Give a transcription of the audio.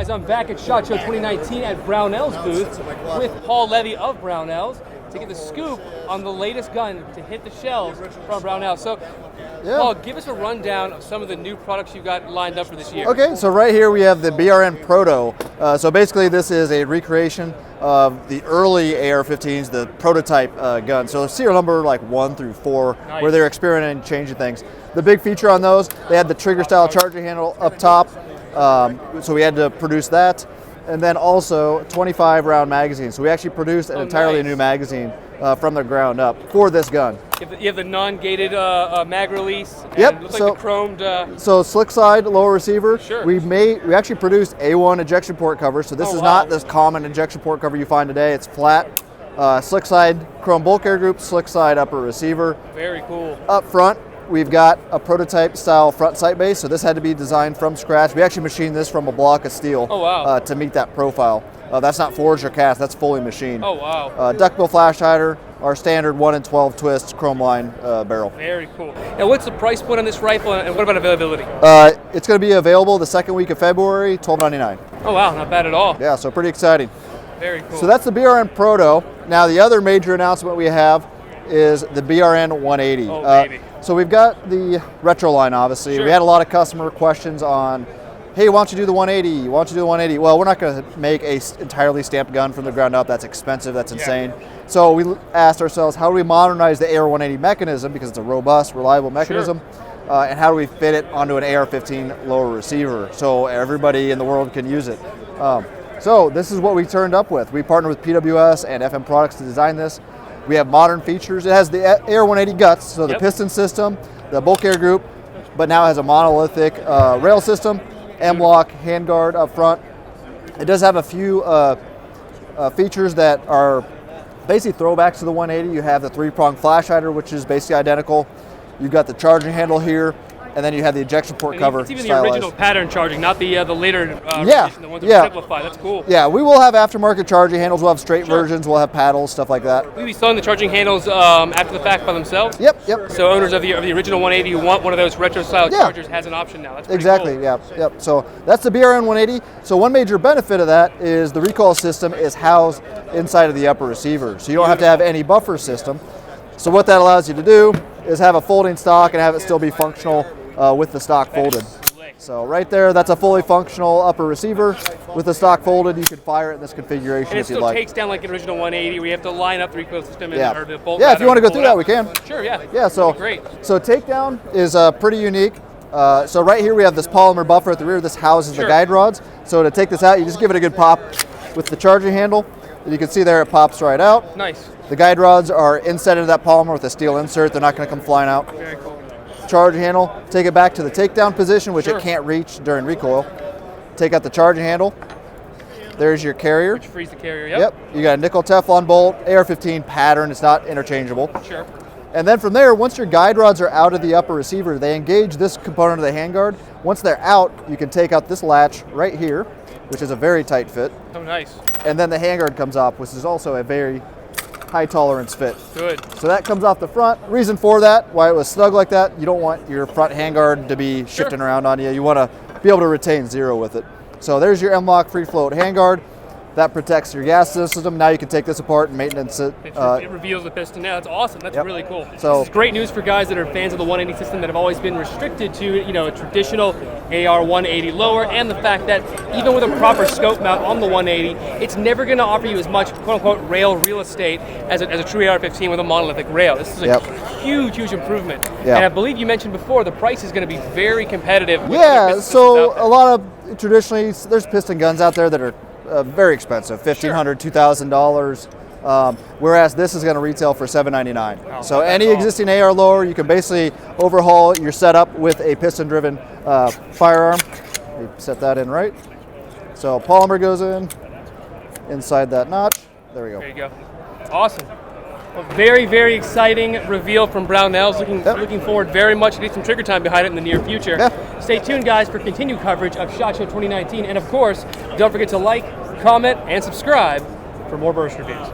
guys, I'm back at SHOT Show 2019 at Brownells booth with Paul Levy of Brownells to get the scoop on the latest gun to hit the shelves from Brownells. So, Paul, give us a rundown of some of the new products you've got lined up for this year. Okay, so right here we have the BRN Proto. So basically this is a recreation of the early AR-15s, the prototype gun. So serial number like 1 through 4, Nice. where they're experimenting and changing things. The big feature on those, they had the trigger style charging handle up top. So we had to produce that. And then also 25 round magazines. So we actually produced an entirely new magazine from the ground up for this gun. You have the non-gated mag release. And Yep. looks like the chromed. So slick side lower receiver. Sure. We actually produced A1 ejection port cover. So this is not this common ejection port cover you find today. It's flat, slick side chrome bulk air group, slick side upper receiver. Very cool. Up front, we've got a prototype style front sight base. So this had to be designed from scratch. We actually machined this from a block of steel to meet that profile. That's not forged or cast, that's fully machined. Oh, wow. Duckbill flash hider, our standard 1 in 12 twist chrome line barrel. Very cool. Now, what's the price point on this rifle, and what about availability? It's going to be available the second week of February, $12.99. Oh, wow, not bad at all. Yeah, so pretty exciting. Very cool. So that's the BRM Proto. Now the other major announcement we have is the BRN-180. Oh, baby. So we've got the retro line, obviously. Sure. We had a lot of customer questions on, hey, why don't you do the 180? Why don't you do the 180? Well, we're not going to make a entirely stamped gun from the ground up. That's expensive. That's insane. So we asked ourselves, how do we modernize the AR-180 mechanism, because it's a robust, reliable mechanism, and how do we fit it onto an AR-15 lower receiver so everybody in the world can use it? So this is what we turned up with. We partnered with PWS and FM Products to design this. We have modern features. It has the AR-180 guts, so the piston system, the bulk air group, but now it has a monolithic rail system, M-lock, handguard up front. It does have a few features that are basically throwbacks to the 180. You have the 3-prong flash hider, which is basically identical. You've got the charging handle here, and then you have the ejection port cover. It's even stylized. the original pattern charging, not the later edition, the ones that simplify. That's cool. Yeah, we will have aftermarket charging handles. We'll have straight versions. We'll have paddles, stuff like that. We'll be selling the charging handles after the fact by themselves. Yep. So owners of the original 180 who want one of those retro style chargers has an option now. That's pretty cool. Yep. So that's the BRN-180. So one major benefit of that is the recoil system is housed inside of the upper receiver. So you don't have to have any buffer system. So what that allows you to do is have a folding stock and have it still be functional with the stock folded. So right there, that's a fully functional upper receiver with the stock folded. You can fire it in this configuration and if you'd like. It still takes down like the original 180 where you have to line up the recoil system and or the bolt. Yeah, if you want to go through that, we can. Sure, yeah. Yeah, so great. So Takedown is pretty unique. So right here we have this polymer buffer at the rear. This houses the guide rods. So to take this out, you just give it a good pop with the charging handle. And you can see there it pops right out. Nice. The guide rods are inset into that polymer with a steel insert. They're not going to come flying out. Very cool. Charging handle, take it back to the takedown position, which it can't reach during recoil. Take out the charging handle. There's your carrier. Which frees the carrier, Yep. You got a nickel Teflon bolt, AR-15 pattern. It's not interchangeable. Sure. And then from there, once your guide rods are out of the upper receiver, they engage this component of the handguard. Once they're out, you can take out this latch right here, which is a very tight fit. Oh, nice. And then the handguard comes off, which is also a very high tolerance fit. Good. So that comes off the front. Reason for that, why it was snug like that, you don't want your front handguard to be shifting around on you. You want to be able to retain zero with it. So there's your M-lock free float handguard. That protects your gas system. Now you can take this apart and maintenance it. It reveals the piston. Yeah, that's awesome. That's really cool. So this is great news for guys that are fans of the 180 system that have always been restricted to a traditional AR-180 lower, and the fact that even with a proper scope mount on the 180, it's never going to offer you as much quote-unquote rail real estate as a true AR-15 with a monolithic rail. This is a huge improvement. And I believe you mentioned before the price is going to be very competitive. Yeah, so a lot of traditionally there's piston guns out there that are very expensive, $1,500, $2,000. Whereas this is going to retail for $799. So any existing AR lower, you can basically overhaul your setup with a piston-driven firearm. We set that in right. So polymer goes in inside that notch. There we go. There you go. Awesome. A very exciting reveal from Brownells. Looking forward very much to get some trigger time behind it in the near future. Stay tuned, guys, for continued coverage of SHOT Show 2019. And of course, don't forget to like, comment, and subscribe for more burst reviews.